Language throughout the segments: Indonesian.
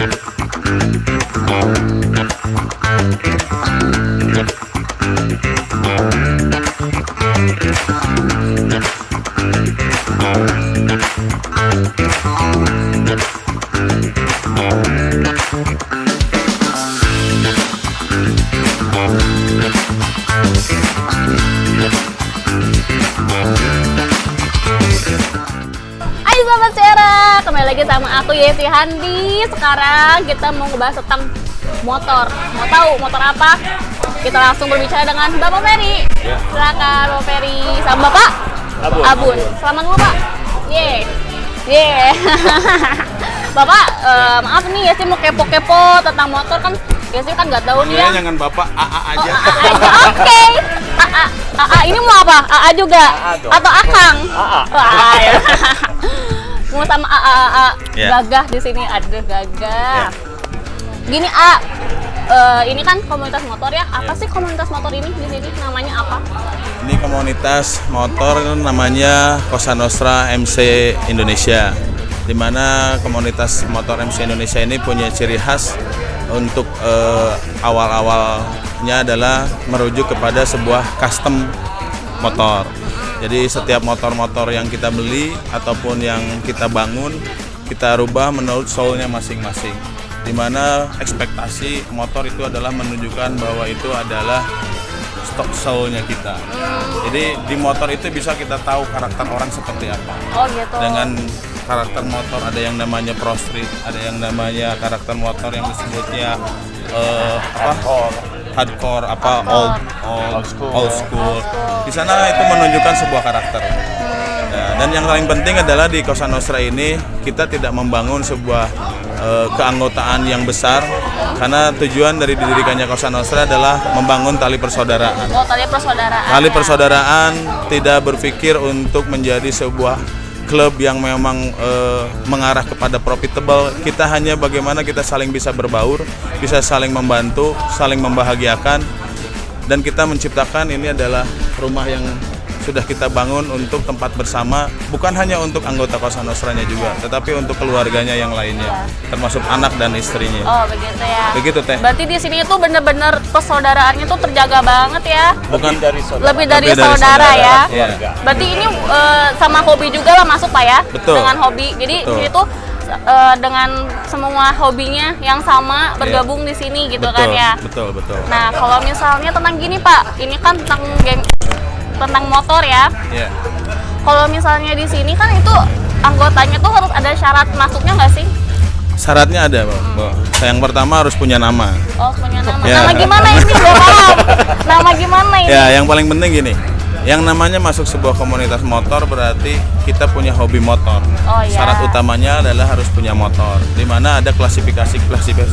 Hai Sobat Sera, kembali lagi sama aku Yesi Handi. Sekarang kita mau ngebahas tentang motor. Mau tahu motor apa? Kita langsung berbicara dengan Bapak Ferry. Ya. Silakan Bapak Ferry. Sama Bapak Abun. Selamat dulu Pak. Ye. Bapak, maaf nih Yesi mau kepo-kepo tentang motor kan. Yesi kan nggak tahu nih ya. Jangan Bapak AA aja. AA aja, oke. AA ini mau apa? AA juga? AA dong. Atau Akang? AA. AA ya. Mau sama AA Ya. Gagah di sini, ada Gagah. Ya. Gini ini kan komunitas motor ya. Apa sih komunitas motor ini di sini? Namanya apa? Ini komunitas motor namanya Cosa Nostra MC Indonesia. Di mana komunitas motor MC Indonesia ini punya ciri khas untuk awal-awalnya adalah merujuk kepada sebuah custom motor. Jadi setiap motor-motor yang kita beli ataupun yang kita bangun, kita rubah menurut soul-nya masing-masing. Di mana ekspektasi motor itu adalah menunjukkan bahwa itu adalah stok soul-nya kita. Jadi di motor itu bisa kita tahu karakter orang seperti apa. Oh gitu. Dengan karakter motor ada yang namanya Pro Street, ada yang namanya karakter motor yang disebutnya hardcore, old school. Di sana itu menunjukkan sebuah karakter. Nah, dan yang paling penting adalah di Cosa Nostra ini kita tidak membangun sebuah keanggotaan yang besar, karena tujuan dari didirikannya Cosa Nostra adalah membangun tali persaudaraan. Oh, tali persaudaraan. Tali persaudaraan, tidak berpikir untuk menjadi sebuah klub yang memang mengarah kepada profitable. Kita hanya bagaimana kita saling bisa berbaur, bisa saling membantu, saling membahagiakan, dan kita menciptakan ini adalah rumah yang sudah kita bangun untuk tempat bersama, bukan hanya untuk anggota Cosa Nostranya juga, tetapi untuk keluarganya yang lainnya, termasuk anak dan istrinya. Oh begitu ya. Begitu Teh. Berarti di sini itu bener-bener persaudaraannya tuh terjaga banget ya. Bukan Lebih dari saudara ya. Iya. Berarti ini sama hobi juga lah masuk Pak ya. Betul. Dengan hobi. Jadi Betul. di situ dengan semua hobinya yang sama bergabung di sini gitu kan ya. Betul. Nah kalau misalnya tentang gini Pak, ini kan tentang motor ya. Iya. Kalau misalnya di sini kan itu anggotanya tuh harus ada syarat masuknya nggak sih? Syaratnya ada, Pak. Yang pertama harus punya nama. Oh punya nama. Ya. Nama gimana ini? Gak paham. Nama gimana ini? Ya, yang paling penting gini. Yang namanya masuk sebuah komunitas motor berarti kita punya hobi motor. Oh, iya. Syarat utamanya adalah harus punya motor. Di mana ada klasifikasi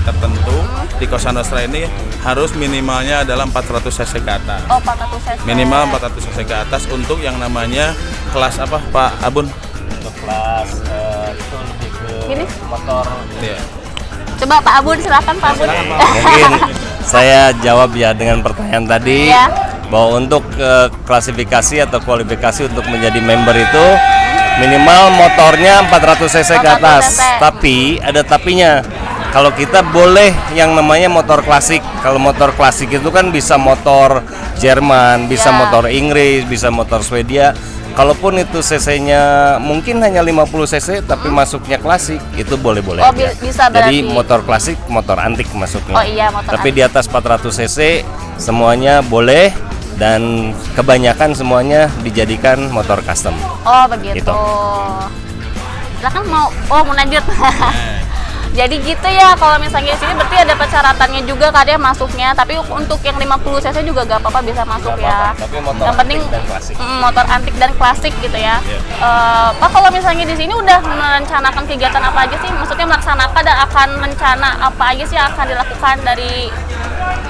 tertentu. Di Cosa Nostra ini harus minimalnya adalah 400 cc ke atas. Oh 400 cc. Minimal 400 cc ke atas untuk yang namanya kelas apa, Pak Abun? Untuk kelas itu lebih ke Gini? motor. Iya. Coba Pak Abun, silakan Pak Abun. Mungkin saya jawab ya dengan pertanyaan tadi, Iya. bahwa untuk klasifikasi atau kualifikasi untuk menjadi member itu minimal motornya 400 cc ke 400 atas. cc. Tapi ada tapinya. Kalau kita boleh yang namanya motor klasik. Kalau motor klasik itu kan bisa motor Jerman, bisa Ya. motor Inggris, bisa motor Swedia. Kalaupun itu cc-nya mungkin hanya 50 cc tapi masuknya klasik, itu boleh-boleh Oh, aja. bisa Jadi berarti. motor klasik, motor antik masuknya. Oh iya, motor Tapi antik. di atas 400 cc semuanya boleh, dan kebanyakan semuanya dijadikan motor custom. Oh begitu. Gitu. Silakan mau lanjut. Jadi gitu ya, kalau misalnya di sini berarti ada persyaratannya juga kan ya masuknya. Tapi untuk yang 50 cc juga gak apa-apa bisa masuk ya. Tapi motor yang penting antik dan klasik. motor antik dan klasik gitu ya. Pak, kalau misalnya di sini udah merencanakan kegiatan apa aja sih? Maksudnya melaksanakan dan akan rencana apa aja sih yang akan dilakukan dari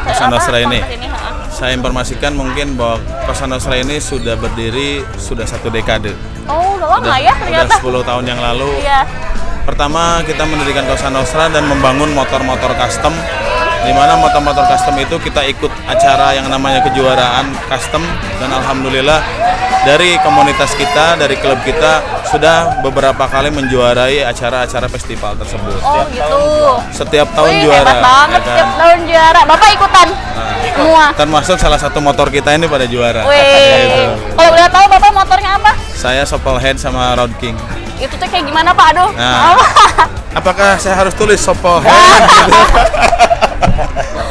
Cosa Nostra ini. komunitas ini? Saya informasikan mungkin bahwa Cosa Nostra ini sudah berdiri sudah 1 dekade. Oh, udah lama ya Sudah ternyata. 10 tahun yang lalu. Iya. Pertama kita mendirikan Cosa Nostra dan membangun motor-motor custom Di mana motor-motor custom itu kita ikut acara yang namanya kejuaraan custom, dan alhamdulillah dari komunitas kita, dari klub kita sudah beberapa kali menjuarai acara-acara festival tersebut. Oh gitu. Setiap tahun Wih, juara. hebat banget, ya kan? setiap tahun juara. Bapak ikutan? Semua? Termasuk salah satu motor kita ini pada juara. Gitu. Wih, kalau udah tahu Bapak motornya apa? Saya Sopelhead sama Road King. Itu tuh kayak gimana Pak? Aduh. Nah. Apakah saya harus tulis Sopelhead?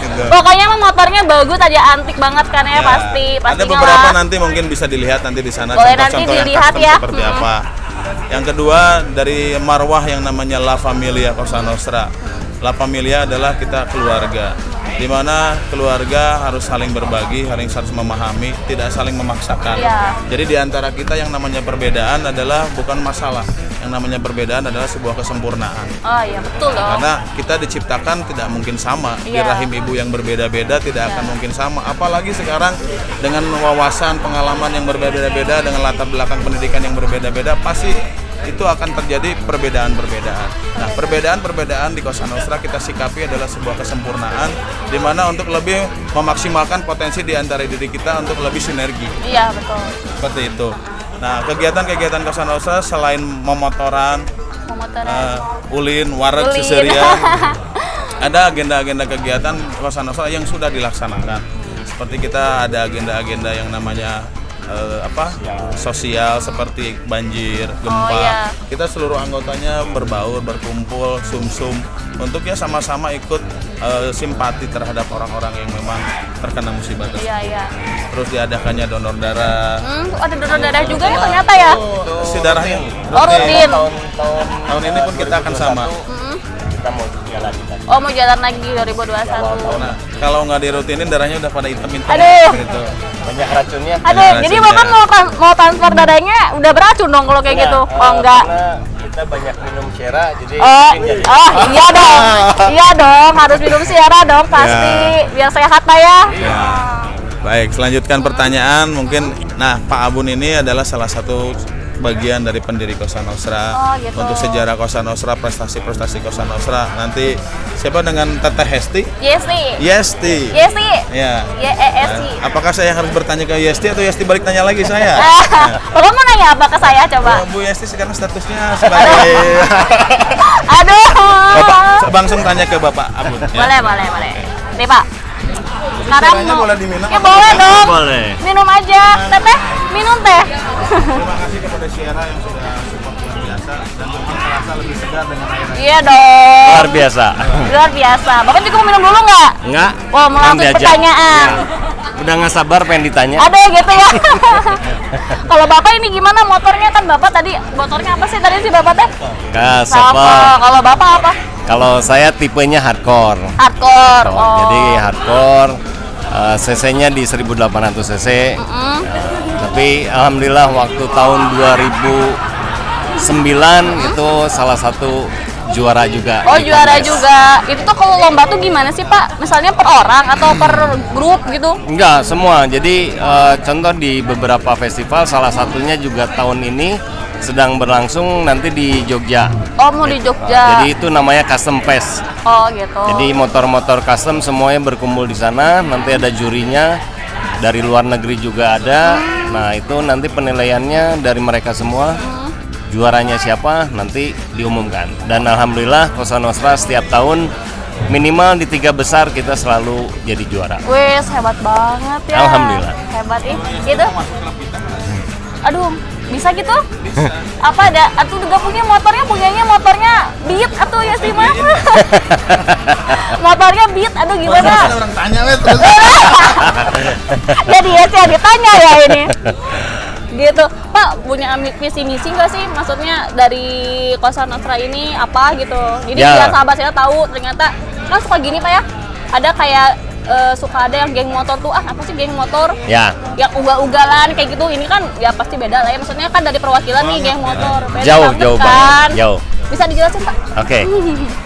Gitu. Pokoknya mah motornya bagus aja, antik banget kan ya, pasti Ada pastinya beberapa lah. nanti mungkin bisa dilihat nanti di sana Boleh nanti contoh-contoh yang dilihat custom ya. seperti apa. Yang kedua dari marwah yang namanya La Familia Cosa Nostra. La Familia adalah kita keluarga, di mana keluarga harus saling berbagi, saling memahami, tidak saling memaksakan. Iya. Jadi di antara kita yang namanya perbedaan adalah bukan masalah, yang namanya perbedaan adalah sebuah kesempurnaan. Oh iya betul dong. Karena kita diciptakan tidak mungkin sama. Di Iya. rahim ibu yang berbeda-beda tidak akan mungkin sama. Apalagi sekarang dengan wawasan, pengalaman yang berbeda-beda, dengan latar belakang pendidikan yang berbeda-beda, pasti itu akan terjadi perbedaan-perbedaan. Nah, perbedaan-perbedaan di Cosa Nostra kita sikapi adalah sebuah kesempurnaan, di mana untuk lebih memaksimalkan potensi di antara diri kita untuk lebih sinergi. Iya betul. Seperti itu. Nah, kegiatan-kegiatan Cosa Nostra selain memotoran, Pemotoran. ulin, warak, Ulin. seserian, ada agenda-agenda kegiatan Cosa Nostra yang sudah dilaksanakan. Seperti kita ada agenda-agenda yang namanya sosial seperti banjir, gempa. Oh, iya. Kita seluruh anggotanya berbaur, berkumpul, sum-sum untuk ya sama-sama ikut simpati terhadap orang-orang yang memang terkena musibah tersebut. Iya iya. Terus diadakannya donor darah. Ada donor darah juga ya ternyata ya. Si darahnya Oh rutin. tahun ini pun kita akan sama. Kita mau jalan lagi. Oh mau jalan lagi 2021. Nah, kalau nggak dirutinin darahnya udah pada hitam-hitam. Aduh. Gitu. Banyak racunnya. Aduh, Iya, jadi sudah. Bapak mau transfer darahnya udah beracun dong kalau kayak gitu. Oh enggak. Karena kita banyak minum Shera, jadi Oh, mungkin jadi iya dong. Iya dong, harus minum Siara dong pasti. Biar sehat Pak ya. Ya. Baik, selanjutkan pertanyaan mungkin. Nah, Pak Abun ini adalah salah satu bagian dari pendiri Cosa Nostra. Oh, gitu. Untuk sejarah Cosa Nostra, prestasi-prestasi Cosa Nostra. Nanti siapa dengan Teteh Hesti? Yesti. Yesti. Yesti. Ya. YESI. Apakah saya harus bertanya ke Yesti atau Yesti balik tanya lagi saya? Bapak mau nanya apa ke saya coba? Bu Yesti sekarang statusnya sebagai Aduh. Bapak, langsung tanya ke Bapak Abun. Ya. Boleh. Nih Pak. Sekarang Caranya boleh diminum Ya atau boleh tidak? dong. Boleh. Minum aja. Teteh, minum teh. Terima kasih kepada Sierra yang sudah support luar biasa dan memang terasa lebih segar dengan air. Iya dong. luar biasa. Luar biasa. Bapak juga mau minum dulu nggak? Enggak. Oh, mau langsung diajak. pertanyaan. Ya. Udah nggak sabar pengen ditanya. Ada gitu ya. Kalau Bapak ini gimana motornya kan Bapak tadi motornya apa sih tadi sih Bapak teh? Nggak Apa? sabar. Kalau Bapak apa? Kalau saya tipenya hardcore. Hardcore. Oh. Jadi hardcore, cc-nya di 1800 cc. Tapi alhamdulillah waktu tahun 2009 itu salah satu juara juga. Oh di juara kongres. juga. Itu tuh kalau lomba tuh gimana sih Pak? Misalnya per orang atau per grup gitu? Enggak, semua. Jadi contoh di beberapa festival, salah satunya juga tahun ini sedang berlangsung nanti di Jogja. Oh mau di Jogja. Jadi itu namanya Custom Fest. Oh gitu. Jadi motor-motor custom semuanya berkumpul di sana. Nanti ada jurinya dari luar negeri juga ada. Nah itu nanti penilaiannya dari mereka semua. Juaranya siapa nanti diumumkan. Dan alhamdulillah Cosa Nostra setiap tahun minimal di 3 besar kita selalu jadi juara. Wes hebat banget ya. Alhamdulillah. Hebat gitu. Aduh, bisa gitu? Bisa. Apa ada? Atuh juga punyanya motornya Beat atuh ya sih mah. Motornya Beat, aduh gimana? Ada orang tanya terus. Jadi ya sih ditanya ya ini. Gitu, Pak punya misi-misi nggak sih? Maksudnya dari Cosa Nostra ini apa gitu? Jadi Ya. biar sahabat saya tahu ternyata kan suka gini Pak ya. Ada kayak suka ada yang geng motor tuh apa sih geng motor? Ya, Yang ugal-ugalan kayak gitu ini kan ya pasti beda lah ya. Maksudnya kan dari perwakilan nih geng motor. Beda jauh banget kan? banget, jauh. Bisa dijelasin Pak? Oke.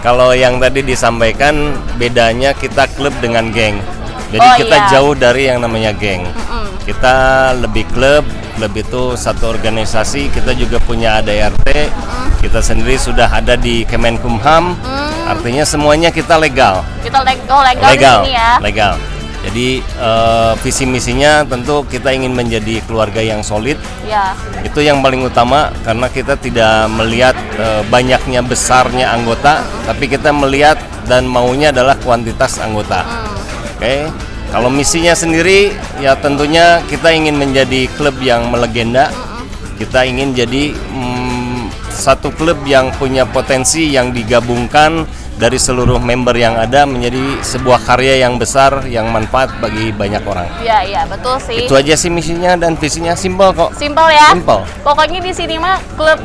Kalau yang tadi disampaikan bedanya kita klub dengan geng. Jadi Oh, kita iya. jauh dari yang namanya geng. Kita lebih klub itu satu organisasi. Kita juga punya ADRT. Kita sendiri sudah ada di Kemenkumham, Artinya semuanya kita legal. Kita legal di sini ya. Legal. Jadi visi misinya tentu kita ingin menjadi keluarga yang solid. Ya. Itu yang paling utama karena kita tidak melihat banyaknya besarnya anggota, tapi kita melihat dan maunya adalah kuantitas anggota. Oke. Kalau misinya sendiri ya tentunya kita ingin menjadi klub yang melegenda. Kita ingin jadi satu klub yang punya potensi yang digabungkan dari seluruh member yang ada menjadi sebuah karya yang besar yang manfaat bagi banyak orang. Iya, betul sih. Itu aja sih misinya dan visinya, simpel kok. Simpel ya. Simpel. Pokoknya di sini mah klub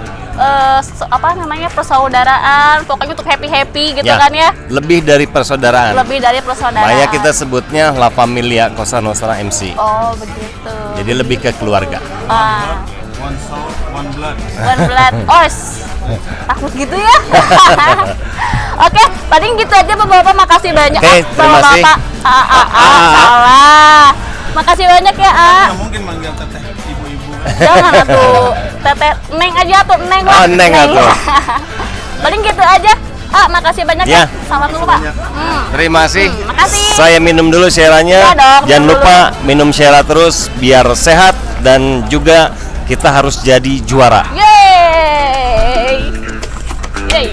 persaudaraan, pokoknya untuk happy gitu kan ya. Lebih dari persaudaraan. Lebih dari persaudaraan. Makanya kita sebutnya La Familia Cosa Nostra MC. Oh, begitu. Jadi lebih ke keluarga. One soul, one blood. One blood. Takut gitu ya. Oke, paling gitu aja Bapak-bapak, makasih banyak. Oke, terima kasih. Bapak. Salah. Makasih banyak ya, Nggak mungkin manggil teteh ibu-ibu. Jangan atuh. Teteh Neng aja tuh, Neng lah. Oh, Neng atuh. Paling gitu aja. Makasih banyak ya. Salam dulu, Pak. Terima kasih. Makasih. Saya minum dulu Sheranya. Iya dong, Jangan minum lupa minum Shera terus biar sehat dan juga kita harus jadi juara. Yeay. Yeay.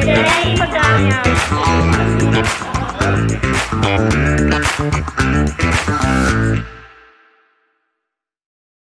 bedanya pedangnya.